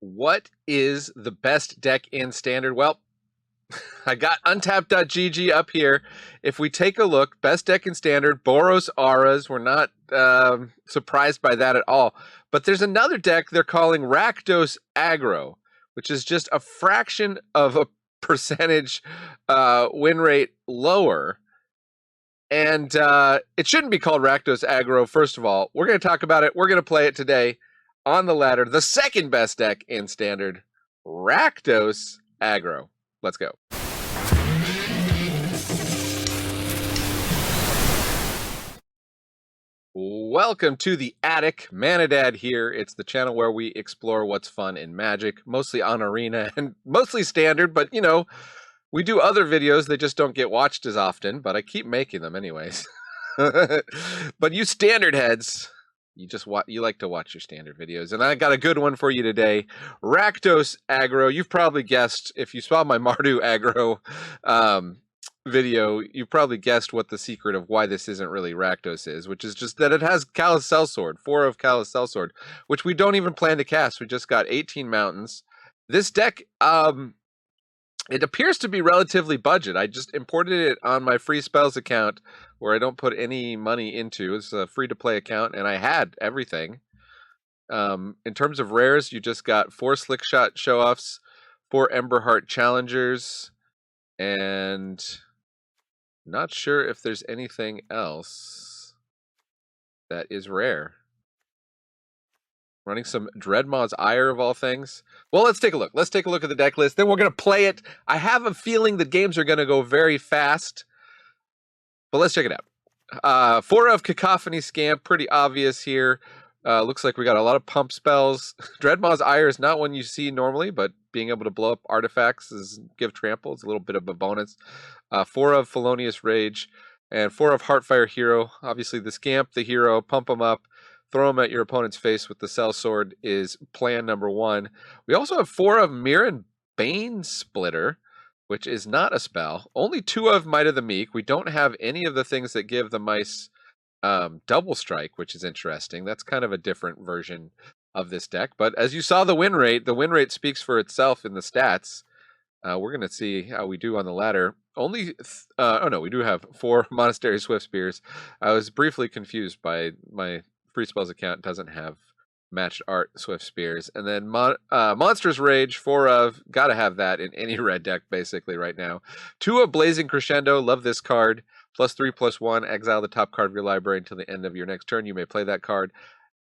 What is the best deck in Standard? Well, I got untapped.gg up here. If we take a look, best deck in Standard, Boros Auras. We're not surprised by that at all. But there's another deck they're calling Rakdos Aggro, which is just a fraction of a percentage win rate lower. And it shouldn't be called Rakdos Aggro, first of all. We're going to talk about it. We're going to play it today on the ladder. The second best deck in Standard, Rakdos Aggro. Let's go. Welcome to the Attic. Manadad here. It's the channel where we explore what's fun in Magic, mostly on Arena and mostly Standard, but you know, we do other videos. They just don't get watched as often, but I keep making them anyways. But you Standard heads, you like to watch your Standard videos, and I got a good one for you today. Rakdos Aggro. You've probably guessed, if you saw my Mardu Aggro video, you probably guessed what the secret of why this isn't really Rakdos is, which is just that it has Callous Sellsword, 4 of Callous Sellsword, which we don't even plan to cast. We just got 18 mountains. This deck, it appears to be relatively budget. I just imported it on my free spells account where I don't put any money into. It's a free-to-play account, and I had everything. In terms of rares, you just got 4 Slickshot Show-Offs, 4 Emberheart Challengers, and not sure if there's anything else that is rare. Running some Dreadmaw's Ire of all things. Well, let's take a look. Let's take a look at the deck list. Then we're going to play it. I have a feeling the games are going to go very fast. But let's check it out. 4 of Cacophony Scamp. Pretty obvious here. Looks like we got a lot of pump spells. Dreadmaw's Ire is not one you see normally, but being able to blow up artifacts is give trample. It's a little bit of a bonus. 4 of Felonious Rage. And 4 of Heartfire Hero. Obviously the Scamp, the hero, pump them up. Throw them at your opponent's face with the Sellsword is plan number 1. We also have 4 of Mirren Bane Splitter, which is not a spell. Only 2 of Might of the Meek. We don't have any of the things that give the mice double strike, which is interesting. That's kind of a different version of this deck. But as you saw the win rate speaks for itself in the stats. We're going to see how we do on the ladder. Only, oh no, we do have 4 Monastery Swift Spears. I was briefly confused by my free spells account doesn't have matched art Swift Spears. And then Monstrous Rage, 4 of, gotta have that in any red deck basically right now. 2 of Blazing Crescendo, love this card. +3/+1, exile the top card of your library until the end of your next turn. You may play that card.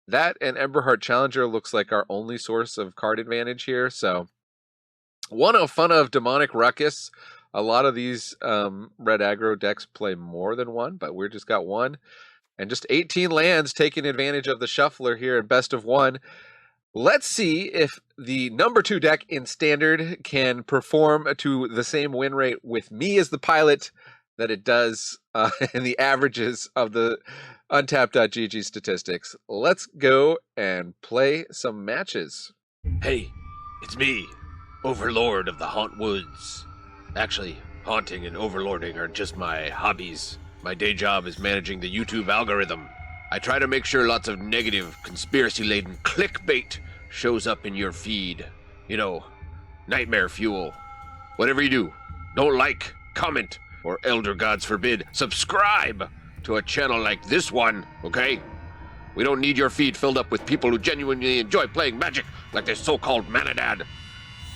That and Emberheart Challenger looks like our only source of card advantage here. So 1 of Fun of Demonic Ruckus. A lot of these red aggro decks play more than 1, but we just got 1. And just 18 lands taking advantage of the shuffler here in best of 1. Let's see if the number 2 deck in Standard can perform to the same win rate with me as the pilot that it does in the averages of the untapped.gg statistics. Let's go and play some matches. Hey, it's me, Overlord of the Hauntwoods. Actually, haunting and overlording are just my hobbies. My day job is managing the YouTube algorithm. I try to make sure lots of negative, conspiracy-laden clickbait shows up in your feed. You know, nightmare fuel. Whatever you do, don't like, comment, or elder gods forbid, subscribe to a channel like this one, okay? We don't need your feed filled up with people who genuinely enjoy playing Magic like this so-called Manadad.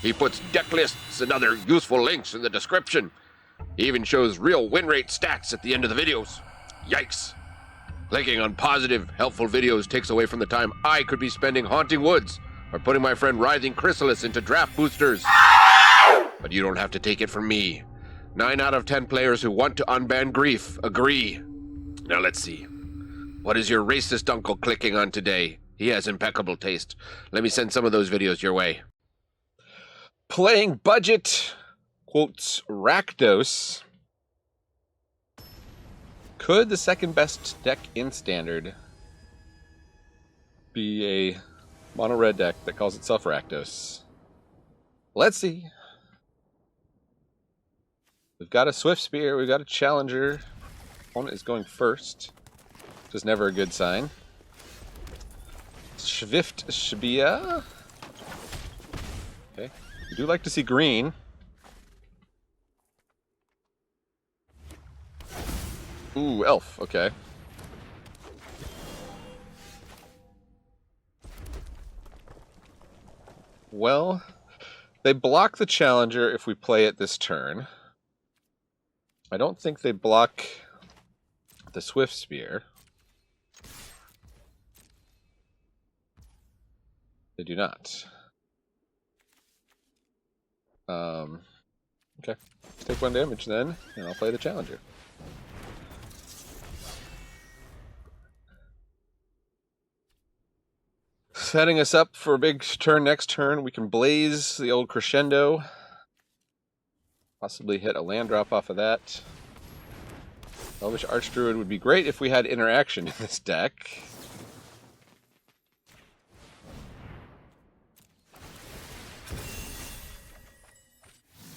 He puts deck lists and other useful links in the description. He even shows real win rate stats at the end of the videos. Yikes. Clicking on positive, helpful videos takes away from the time I could be spending haunting woods or putting my friend Writhing Chrysalis into draft boosters. But you don't have to take it from me. 9 out of 10 players who want to unban grief agree. Now let's see. What is your racist uncle clicking on today? He has impeccable taste. Let me send some of those videos your way. Playing budget, quotes, Rakdos. Could the second best deck in Standard be a mono red deck that calls itself Rakdos? Let's see. We've got a Swift Spear, we've got a Challenger. Opponent is going first, which is never a good sign. Swift Shbia. Okay. We do like to see green. Ooh, elf. Okay. Well, they block the challenger if we play it this turn. I don't think they block the Swift Spear. They do not. Okay. Let's take 1 damage then, and I'll play the challenger. Setting us up for a big turn next turn, we can blaze the old Crescendo. Possibly hit a land drop off of that. Elvish Archdruid would be great if we had interaction in this deck.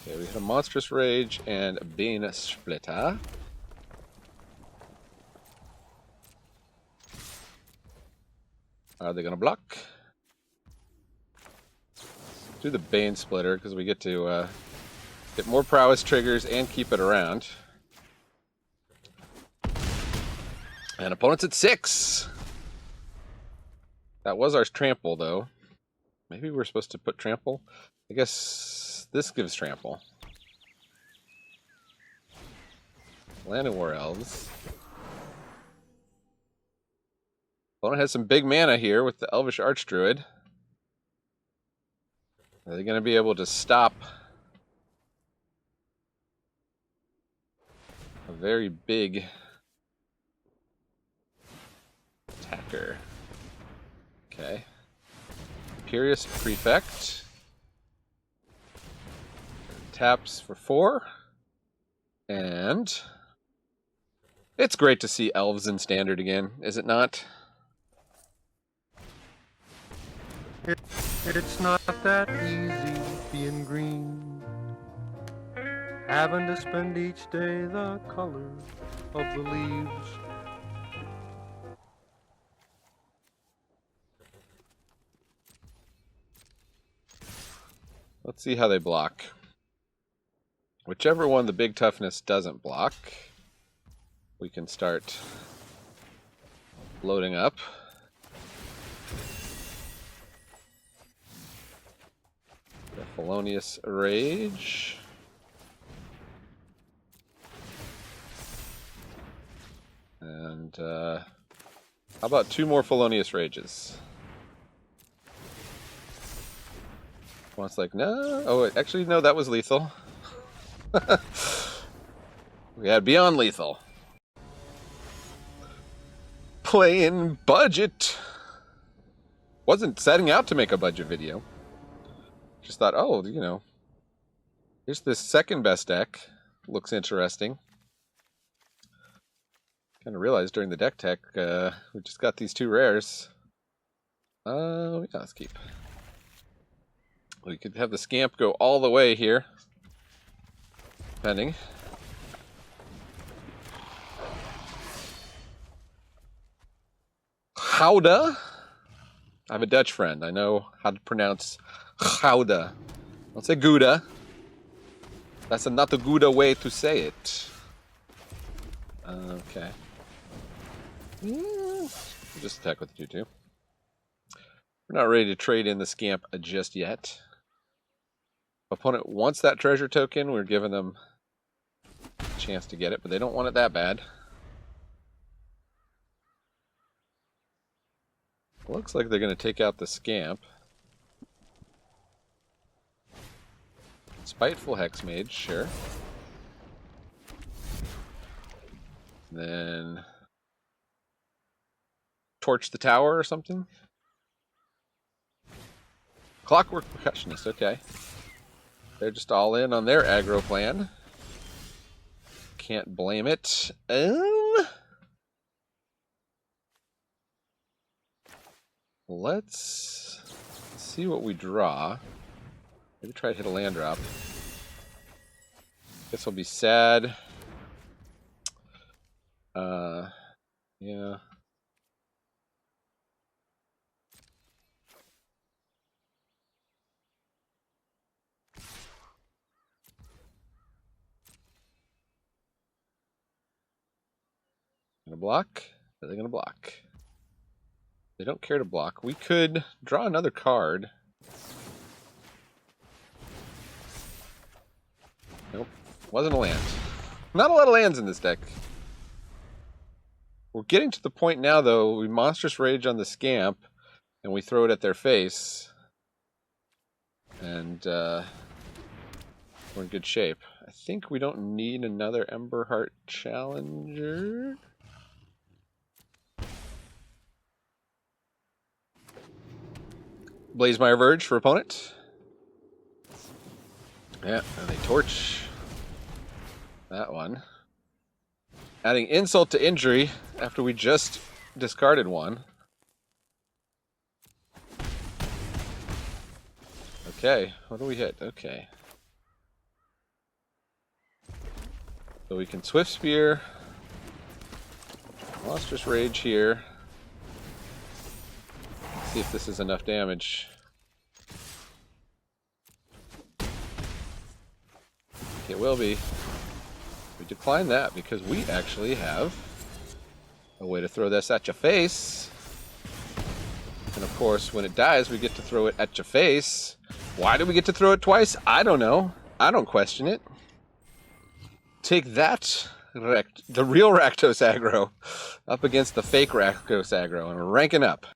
Okay, we hit a Monstrous Rage and a Bane Splitter. Are they going to block? Do the Bane Splitter because we get to get more prowess triggers and keep it around. And opponent's at 6. That was our trample, though. Maybe we're supposed to put trample. I guess this gives trample. Land of War Elves. Opponent has some big mana here with the Elvish Archdruid. Are they going to be able to stop a very big attacker? Okay. Imperious Prefect. Taps for 4. And it's great to see elves in Standard again, is it not? It's not that easy being green, having to spend each day the color of the leaves. Let's see how they block. Whichever one the big toughness doesn't block, we can start loading up. The Felonious Rage. And how about 2 more Felonious Rages? One's like, no. Oh, actually, no, that was lethal. We had Beyond Lethal. Playing budget. Wasn't setting out to make a budget video. Just thought, oh, you know, here's this second best deck. Looks interesting. Kind of realized during the deck tech, we just got these 2 rares. Yeah, let's keep. We could have the Scamp go all the way here. Depending. Gouda. I have a Dutch friend. I know how to pronounce Gouda. Don't say Gouda. That's not the Gouda way to say it. Okay. We'll just attack with the 2/2. We're not ready to trade in the Scamp just yet. Opponent wants that treasure token. We're giving them a chance to get it, but they don't want it that bad. Looks like they're going to take out the Scamp. Spiteful Hexmage, sure. Then torch the tower or something. Clockwork Percussionist, okay. They're just all in on their aggro plan. Can't blame it. Let's see what we draw. Maybe try to hit a land drop. Guess we'll be sad. Yeah. block? Are they going to block? They don't care to block. We could draw another card. Nope. Wasn't a land. Not a lot of lands in this deck. We're getting to the point now, though, we Monstrous Rage on the Scamp, and we throw it at their face. And we're in good shape. I think we don't need another Emberheart Challenger. Blazemire Verge for opponent. Yeah, and they torch that one. Adding insult to injury after we just discarded one. Okay, what do we hit? Okay. So we can Swift Spear. Monstrous Rage here. See if this is enough damage. It will be. We decline that because we actually have a way to throw this at your face. And of course, when it dies, we get to throw it at your face. Why do we get to throw it twice? I don't know. I don't question it. Take that, the real Rakdos Aggro, up against the fake Rakdos Aggro, and ranking up.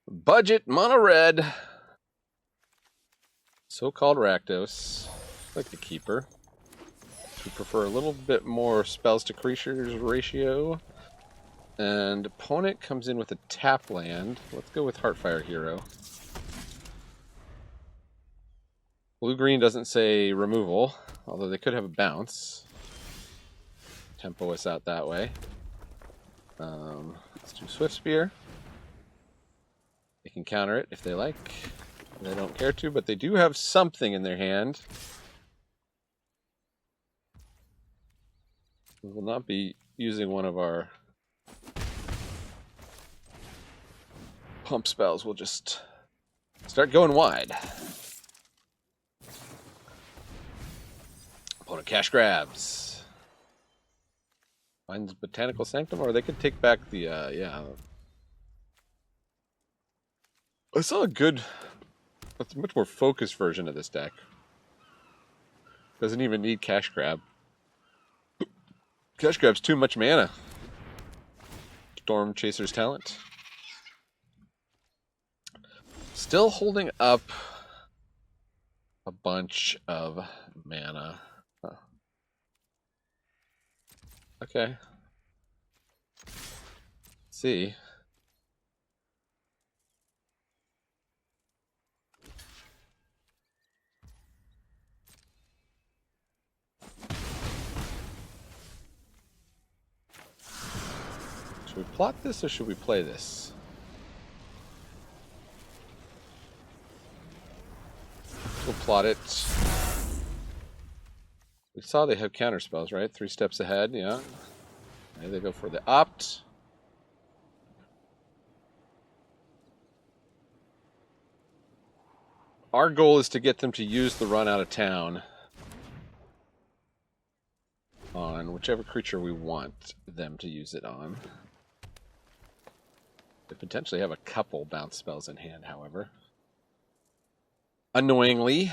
Budget mono red. So-called Rakdos. Like the Keeper. We prefer a little bit more spells to creatures ratio. And opponent comes in with a tap land. Let's go with Heartfire Hero. Blue-green doesn't say removal, although they could have a bounce. Tempo us out that way. Let's do Swift Spear. They can counter it if they like. They don't care to, but they do have something in their hand. We will not be using one of our pump spells. We'll just start going wide. Opponent cash grabs. Finds Botanical Sanctum, or they could take back the, yeah. I saw a good, a much more focused version of this deck. Doesn't even need cash grab. Cash grab's too much mana. Storm Chaser's Talent. Still holding up a bunch of mana. Huh. Okay. Let's see. Should we plot this or should we play this? We'll plot it. We saw they have counter spells, right? 3 steps ahead, yeah. Maybe they go for the opt. Our goal is to get them to use the run out of town on whichever creature we want them to use it on. They potentially have a couple bounce spells in hand, however. Annoyingly.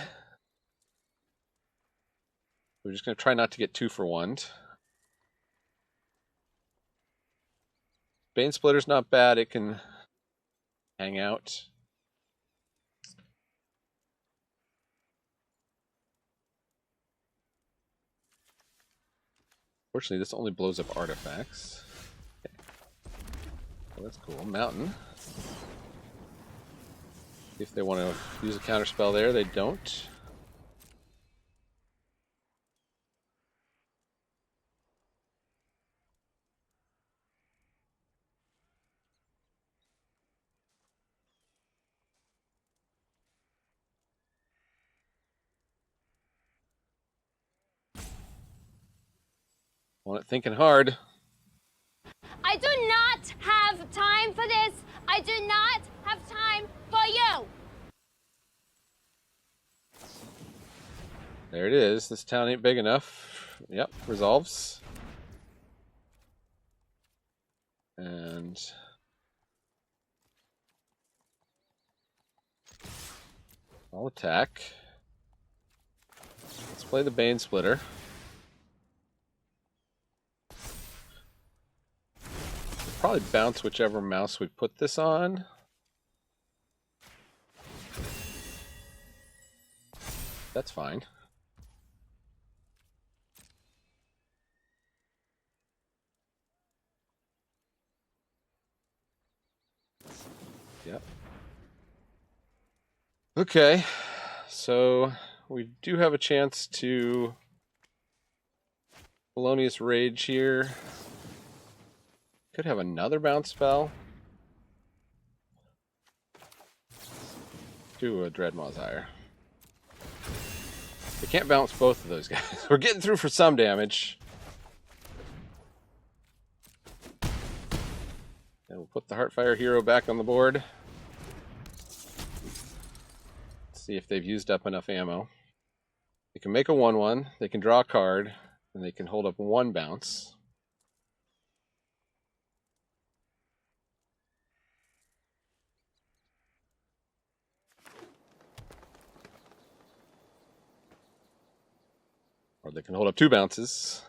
We're just going to try not to get 2 for 1. Bane Splitter's not bad. It can hang out. Fortunately, this only blows up artifacts. Okay. Well, that's cool. Mountain. If they want to use a counterspell there, they don't. Want it thinking hard. I do not have time for this. I do not have time for you. There it is. This town ain't big enough. Yep, resolves. And I'll attack. Let's play the Bane Splitter. We'll probably bounce whichever mouse we put this on. That's fine. Yep. Okay, so we do have a chance to Felonious Rage here. Could have another bounce spell. Do a Dreadmaw's Ire. We can't bounce both of those guys. We're getting through for some damage. And we'll put the Heartfire Hero back on the board. See if they've used up enough ammo. They can make a 1/1, they can draw a card, and they can hold up one bounce. Or they can hold up two bounces.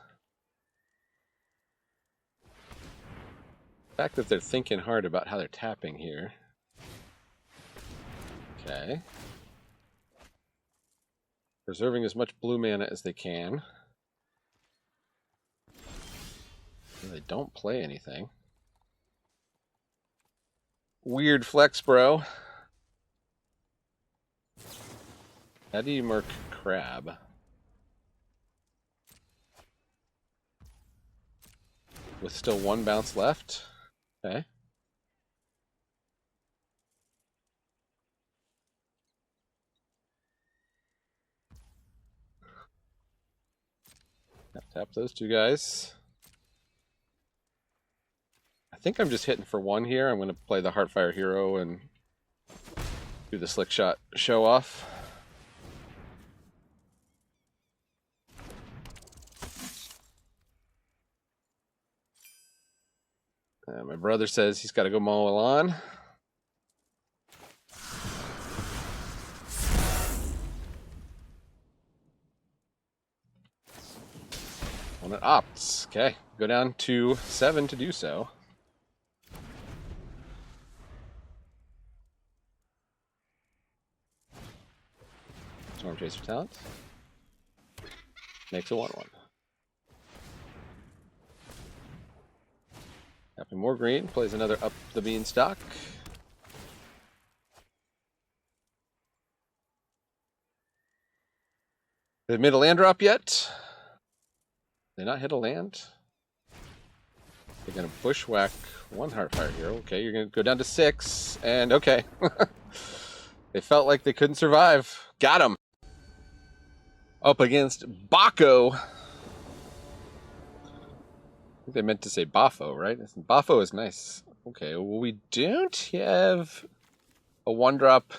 The fact that they're thinking hard about how they're tapping here. Okay. Preserving as much blue mana as they can. They don't play anything. Weird flex, bro. How do you mark Crab? With still one bounce left? Okay. Tap those two guys. I think I'm just hitting for one here. I'm going to play the Heartfire Hero and do the Slick Shot show off. My brother says he's got to go mow a lawn. One that opts. Okay, go down to 7 to do so. Storm Chaser talent. Makes a 1/1. Tapping more green, plays another Up the Beanstalk. They've made a land drop yet? They not hit a land? They're going to bushwhack one Heartfire Hero. Okay, you're going to go down to 6, and okay. They felt like they couldn't survive. Got him! Up against Baco. I think they meant to say Bafo, right? Bafo is nice. Okay, well, we don't have a 1-drop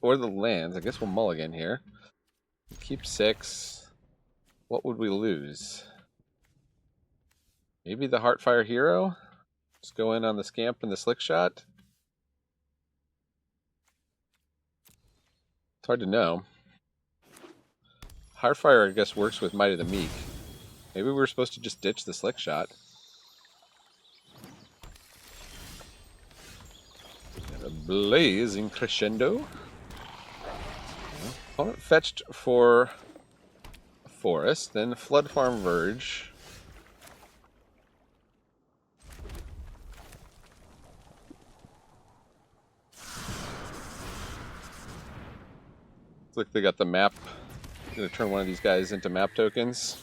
or the lands. I guess we'll mulligan here. Keep 6. What would we lose? Maybe the Heartfire Hero? Just go in on the Scamp and the Slick Shot? It's hard to know. Heartfire, I guess, works with Might of the Meek. Maybe we were supposed to just ditch the Slick Shot. Got a Blazing Crescendo. Opponent fetched for a forest, then Flood Farm Verge. Looks like they got the map. I'm going to turn one of these guys into map tokens.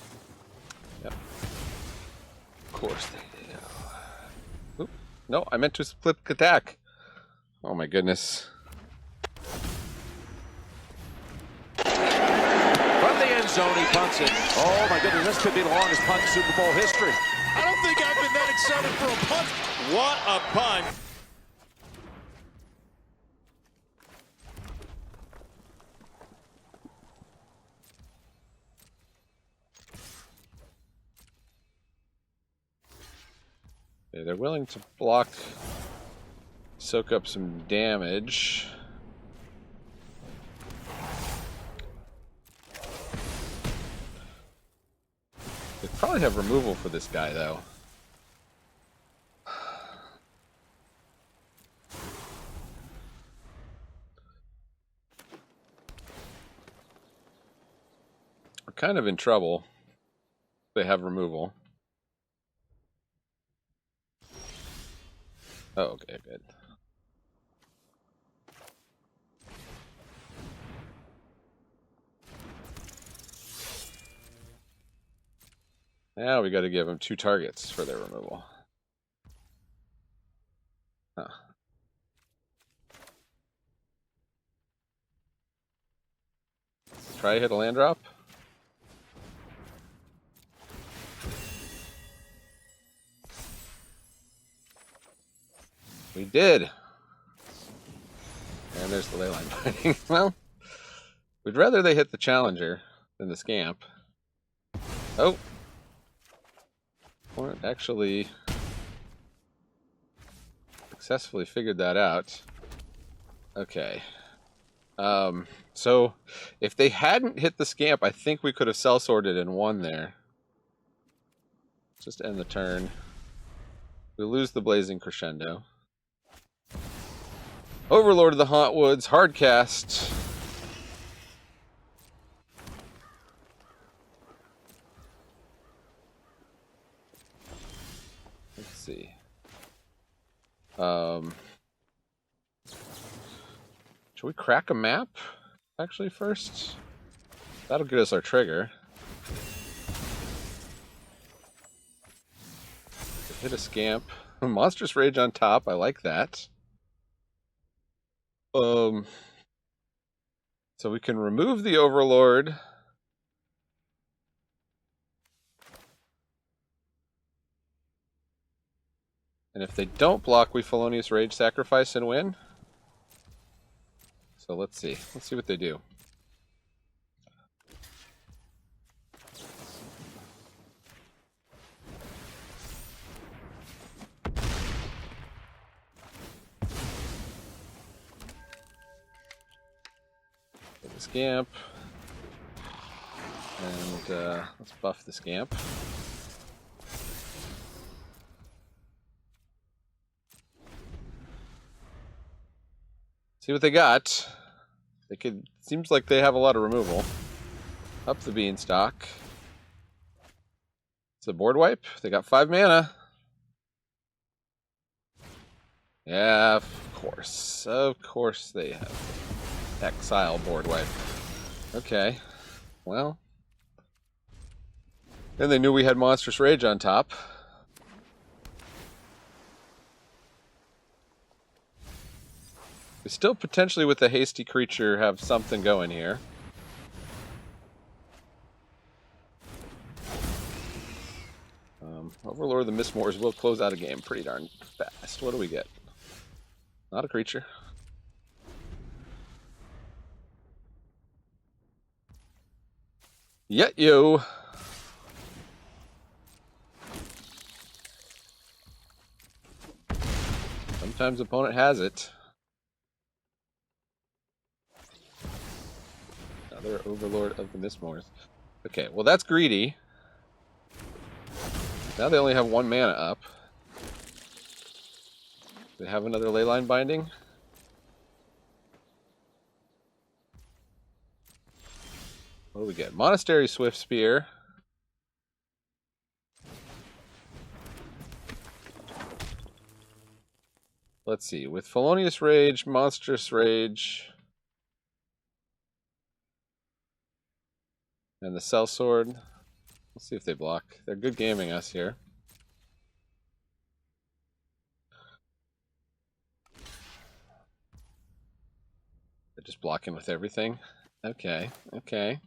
Yep. Of course they do. Oop. No, I meant to split attack. Oh my goodness. From the end zone, he punts it. Oh my goodness, this could be the longest punt in Super Bowl history. I don't think I've been that excited for a punt. What a punt. Okay, they're willing to block, soak up some damage. They probably have removal for this guy, though. We're kind of in trouble. They have removal. Oh, okay, good. Now we got to give them 2 targets for their removal. Huh. Try to hit a land drop. We did. And there's the leyline binding. Well, we'd rather they hit the challenger than the scamp. Oh. Opponent actually successfully figured that out. Okay. So if they hadn't hit the scamp, I think we could have cell sorted and won there. Just end the turn. We lose the Blazing Crescendo. Overlord of the Hauntwoods, hard cast. Let's see. Should we crack a map actually first? That'll get us our trigger. Hit a scamp. Monstrous Rage on top. I like that. So we can remove the Overlord. And if they don't block, we Felonious Rage sacrifice and win. So let's see. Let's see what they do. Get the scamp. And let's buff the scamp. See what they got. They could. Seems like they have a lot of removal. Up the beanstalk. It's a board wipe. They got 5 mana. Yeah, of course. Of course they have exile board wipe. Okay. Well. And they knew we had Monstrous Rage on top. We still potentially, with the hasty creature, have something going here. Overlord of the Mistmoors will close out a game pretty darn fast. What do we get? Not a creature. Yeah, yo. Sometimes opponent has it. Another Overlord of the Mistmoors. Okay, well that's greedy. Now they only have 1 mana up. They have another Leyline Binding. What do we get? Monastery Swift Spear. Let's see. With Felonious Rage, Monstrous Rage, and the Cell Sword. Let's see if they block. They're good gaming us here. They're just blocking with everything. Okay, okay.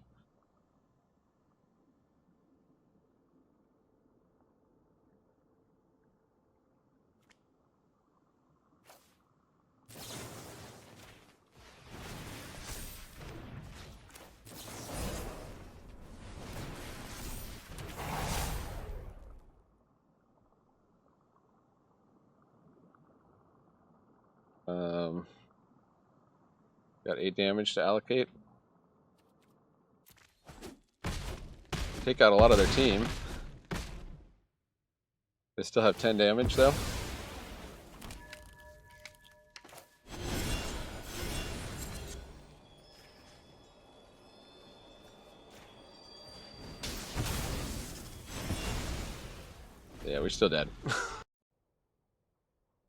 Got 8 damage to allocate. Take out a lot of their team. They still have 10 damage though. Yeah, we're still dead.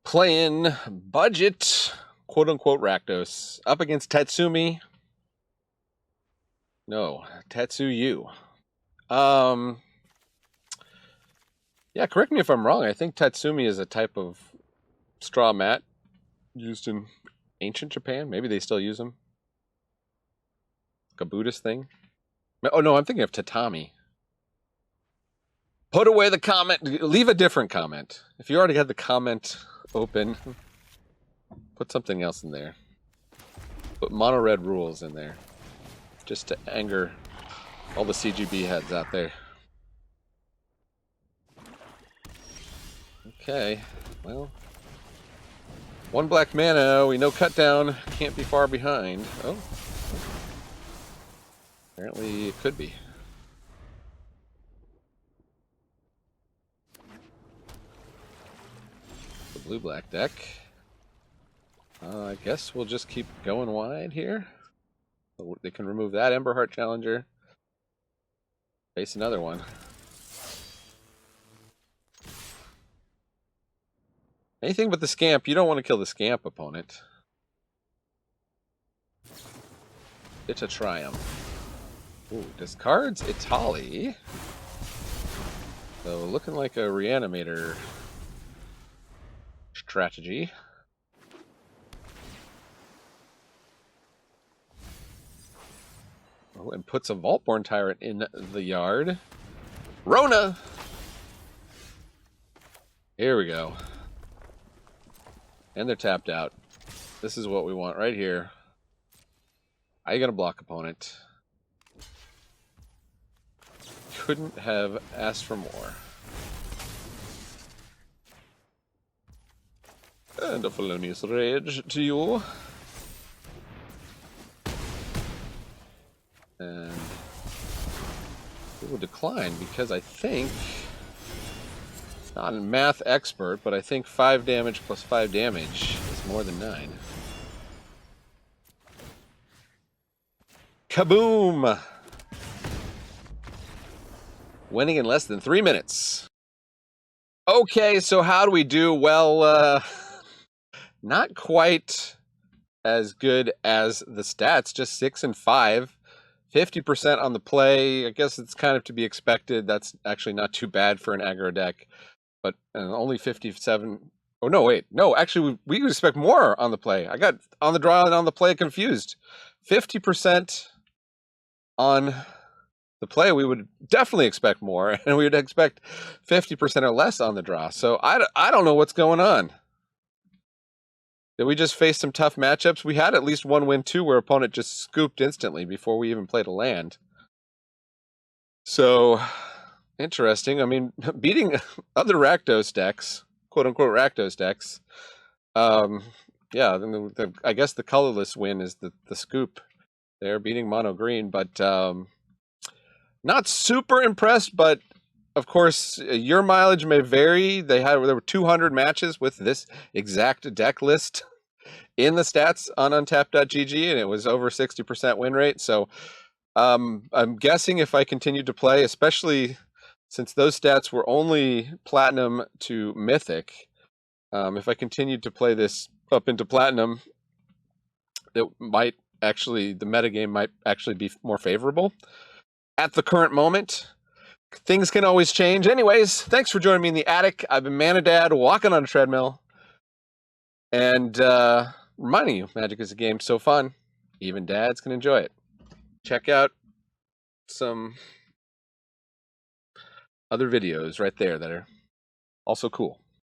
Playing budget, quote unquote, Rakdos up against Tatsumi. No, Tatsuyu. Yeah, correct me if I'm wrong. I think Tatsumi is a type of straw mat used in ancient Japan. Maybe they still use them. Like a Buddhist thing. Oh no, I'm thinking of tatami. Put away the comment. Leave a different comment. If you already had the comment open, put something else in there. Put mono red rules in there. Just to anger all the CGB heads out there. Okay, well. 1 black mana, we know cut down, can't be far behind. Oh. Apparently it could be. The blue-black deck. I guess we'll just keep going wide here. They can remove that Emberheart Challenger. Face another one. Anything but the Scamp. You don't want to kill the Scamp opponent. It's a Triumph. Ooh, discards Itali. So looking like a Reanimator strategy. Oh, and puts a Vaultborn Tyrant in the yard. Rona! Here we go. And they're tapped out. This is what we want right here. How you gonna block opponent? Couldn't have asked for more. And a Felonious Rage to you. And we will decline because I think, not a math expert, but I think 5 damage plus 5 damage is more than 9. Kaboom! Winning in less than 3 minutes. Okay, so how do we do? Well, not quite as good as the stats, just 6 and 5. 50% on the play. I guess it's kind of to be expected. That's actually not too bad for an aggro deck. But only 57. Oh, no, wait. No, actually, we would expect more on the play. I got on the draw and on the play confused. 50% on the play, we would definitely expect more. And we would expect 50% or less on the draw. So I don't know what's going on. Did we just face some tough matchups? We had at least one win, too, where opponent just scooped instantly before we even played a land. So, interesting. I mean, beating other Rakdos decks, quote-unquote Rakdos decks, yeah, I guess the colorless win is the scoop. They're beating mono green, but not super impressed, but of course, your mileage may vary. There were 200 matches with this exact deck list in the stats on untapped.gg, and it was over 60% win rate. So I'm guessing if I continued to play, especially since those stats were only platinum to mythic, if I continued to play this up into platinum, it might actually, the metagame might actually be more favorable at the current moment. Things can always change. Anyways, thanks for joining me in the attic. I've been Manadad, walking on a treadmill. And reminding you, Magic is a game so fun, even dads can enjoy it. Check out some other videos right there that are also cool.